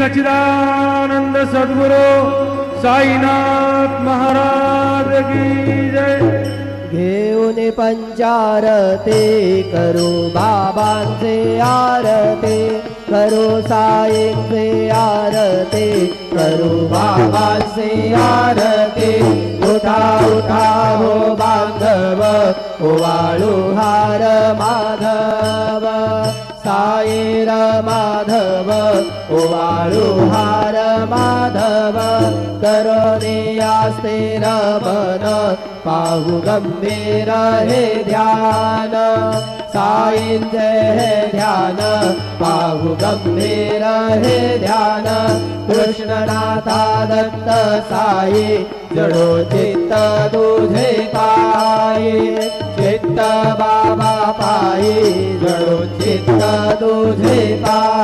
सच्चिदानंद सद्गुरु साईनाथ महाराज की जय। घेऊन पंचारते करू बाबांचे आरते, करू साईंचे आरते, करू बाबांचे आरते। उठा उठा हो बांधव, ओवाळू हार माधव, साईर माधव, ओवाळू हार माधव। करोने आस्ते रमन, पाहू गंभीर हे ध्यान, साईंचे हे ध्यान, पाहू गंभीर हे ध्यान। कृष्णनाथा दत्त साई, जडो चित्त तुझे पायी, चित्त बाबा पायी, जडो चित्त तुझे पायी।